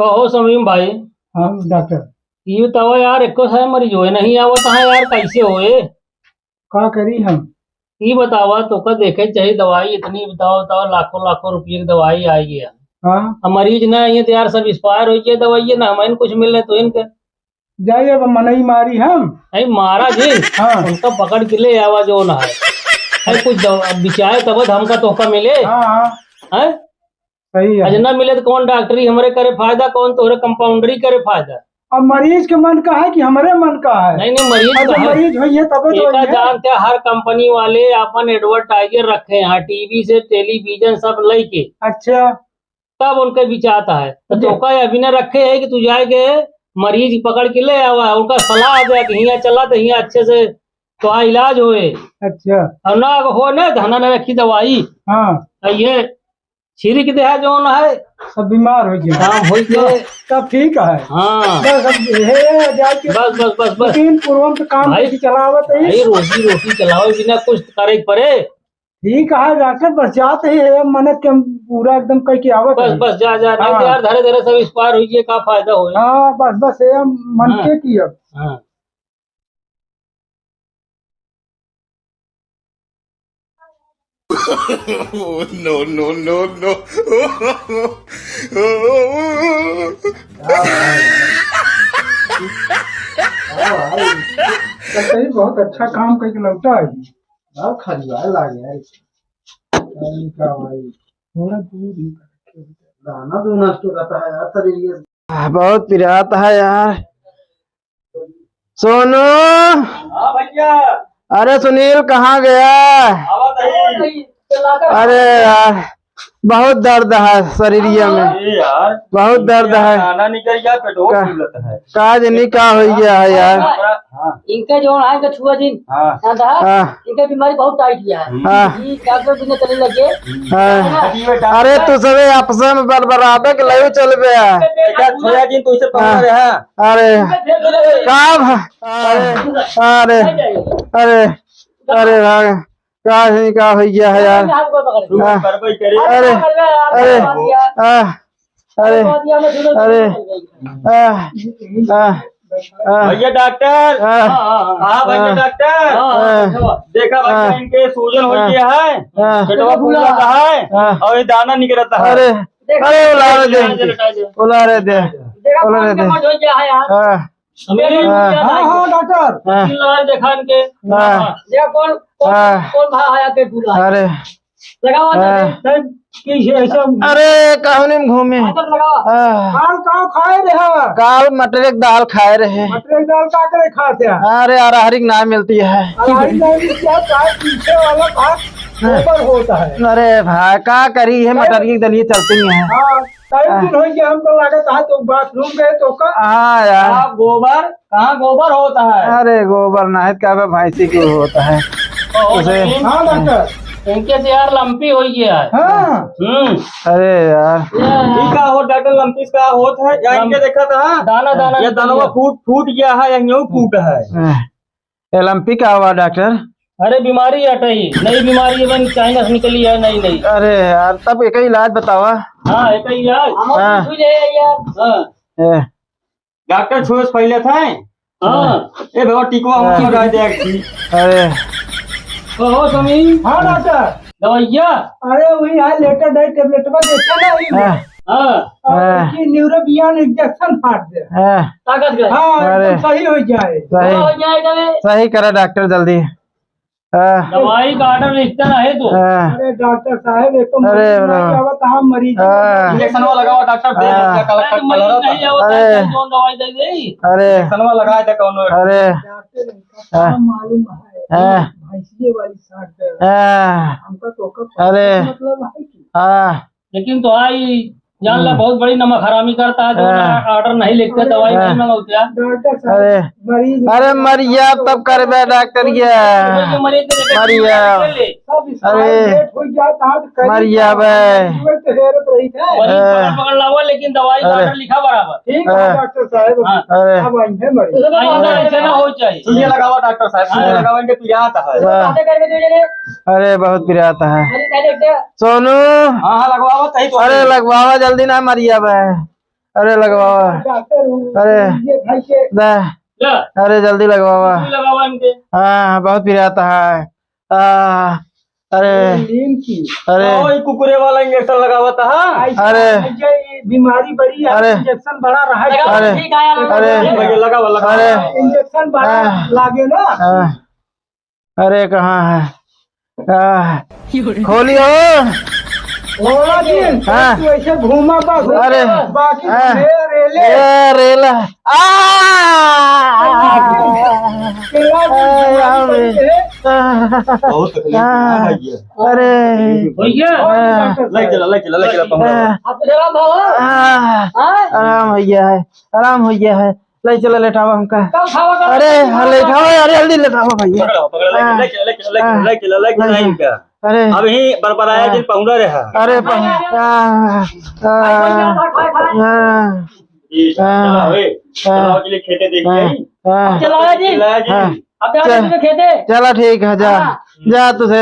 कहो समीम भाई। हाँ डॉक्टर। ये बताओ यार, एको है मरीज होए नहीं आवत है यार, कैसे होए? का करी हम? ये बतावा तो का देखे चाहिए दवाई इतनी, बताओ बताओ, लाखों लाखों रुपये की दवाई आई गया। हाँ अब मरीज ना ये तो यार सब एक्सपायर हो गए दवाई ना, हमें कुछ मिल रहे तो इनके जाइए अब मनई मारी हम। नहीं मारा जी। हाँ उनका पकड़ के ले आवा जो ना है कुछ बिचाए तब हमका तोहका मिले हाँ हाँ है। सही है। अजना मिले तो कौन डॉक्टरी हमारे करे फायदा, कौन तोहरे कंपाउंडरी करे फायदा। अब मरीज के मन का है कि हमारे मन का है? नहीं नहीं, मरीज अब का जब है। मरीज हुई है तब तो एका जानते हैं, हर कंपनी वाले अपन एडवर्टाइजर रखे हैं टीवी से टेलीविजन सब लेके, अच्छा तब उनके बिचाता है। तो जी। तोका अभी न रखे है कि तू जाएगे मरीज पकड़ के ले आवा, उनका सलाह दे कि हियाँ चला तो हियाँ अच्छे से तो इलाज होए। अच्छा और ना हो न धना न रखी दवाई, हाँ और ये छिड़क दे है जो न है सब बीमार हो गया। काम हो गए। सब ठीक है। हाँ बस अब हे जाके बस बस बस बस तीन पूर्वम पे काम भाई, कैसे चलावत है? भाई रोजी रोटी चलाओ बिना कुछ करे पड़े। ठीक है डॉक्टर, बस जाते ही है मन के हम पूरा एकदम कह के आवत बस है। बस जा जा, नहीं तो हाँ। यार धरे धरे सब एक्सपायर हुई का फायदा हो। हाँ बस बस ये हम मन हाँ। के की अब। हाँ Oh, no, no, no, no. सही बहुत अच्छा काम करके लौटा है। अब खरीदार लागे है का भाई, थोड़ा दूर ही दाना दो नष्ट हो जाता है यार शरीर। बहुत पिराता है यार। सोनू, हाँ भैया, अरे सुनील कहाँ गया? अरे यार बहुत दर्द है शरीरिया में, यार बहुत दर्द है। खाना निकल गया, पेट्रोल फूलत है। काज नहीं का हो गया है यार। इनके जो है इनका छुआ दिन हाँ हाँ, इनका बीमारी बहुत टाइट किया है। हाँ, ये डॉक्टर दिन चलने लगे। हाँ। अरे तू सबे आपस में बराबर के लयो चल गया। छुआ दिन तुझसे पकड़ रहे हैं। अरे काम, अरे अरे अरे अरे भाग का नहीं का हो गया है यार। अरे अरे अरे अरे भैया डॉक्टर, हाँ भैया डॉक्टर, देखा भैया इनके सूजन हो गया है, पेटवा फूला है और ये दाना निकलता है। अरे अरे उला दे, उला रे दे, उला रे दे। हाँ डॉक्टर, देखा इनके कौन कौन कौन भाई आया के दूल्हा अरे लगावा अरे कहने में घूमे लगावा काल खाए रहे, काल मटर की दाल खाए रहे। मटर की दाल का करे खाते हैं? अरे अरहरी की ना मिलती है। पीछे वाला भाग होता है। अरे भाई का करी है, मटर की दलिए चलती है। हमको लगा था तो बाथरूम गए तो हाँ यार गोबर कहाँ गोबर होता है? अरे गोबर नाहित का भैंसी की होता है उसे। हाँ डॉक्टर, इनके से यार लंपी हो गया है। हाँ अरे यार ठीक है हो डॉक्टर, लंपी का होता है या इनके देखा था दाना दाना या दाना फूट गया है या यूं फूट है। एलम्पी क्या हुआ डॉक्टर? अरे बीमारी हटाई, नई बीमारी है, चाइना से निकली है नई नई। अरे यार तब एक ही इलाज बतावा। हाँ एक ही इलाज। डॉक्टर छुए से पहले था। हाँ ए भगवान टिकवा हम लगा दे। अरे हो समीर। हाँ डॉक्टर, दवाइया अरे वही है लेटर डे टेबलेट में देखा ना। हाँ न्यूरोबियन इंजेक्शन फाट दे ताकत गए। हाँ एकदम सही हो जाए। जाएगा सही करा डॉक्टर जल्दी। दवाई का ऑर्डर लिखता है तो। अरे डॉक्टर साहब एक तो मरीज इंजेक्शन वाला लगाओ डॉक्टर, दे नहीं आवता कौन दवाई दे दे। अरे इंजेक्शन वाला लगाया था कौन? अरे मालूम है भैंसिए वाली साठ हमका तो अरे मतलब है कि लेकिन तो आई जान ला बहुत बड़ी नमक हरामी करता है, जो ऑर्डर नहीं लिखते दवाई नहीं मंगौतिया। अरे अरे मरिया तब कर बे डॉक्टर ये मरिया। अरे मरिया बे पकड़ लावा, लेकिन दवाई का ऑर्डर लिखा बराबर। ठीक है डॉक्टर साहब। आइंदा ऐसे ना हो चाहिए। सुइया लगावा डॉक्टर साहब, सुइया लगावा, इनके पिराता है। अरे बहुत पिराता है सोनू। हाँ लगवावा तही तो। अरे लगवावा जल्दी ना मरिया बे। अरे लगवावा, अरे दे, ले, अरे जल्दी लगवावा। सुई लगावा इनके। हाँ बहुत पिराता है। अरे अरे ओ, ये कुकुरे वाला इंजेक्शन लगावत है। अरे बीमारी बड़ी है, अरे इंजेक्शन बड़ा रहा है। लगाओ, अरे ठीक है अरे भैया लगावा लगावा। अरे इंजेक्शन बड़ा लागे ना। अरे कहाँ है? खोलियो। हाँ। तू ऐसे घूमा बस। अरे बाकी हाँ। रेले ए रेला बहुत तकलीफ है भैया। अरे भैया ले चला पहुंचा। आपको जवाब भावा आराम हो गया है, आराम हो गया है। ले चलो लेटावा हमका। कब खावा कर अरे लेटावा, अरे जल्दी लेटावा भैया। पकड़ा ले चला इनका। अरे अभी बरबराया दिन पहुंचा रहा। अरे चला वे, चला के लिए खेते देखिए। चलाया जी चला जी। अब जाओ खेते चला ठीक है, जा जा तुझे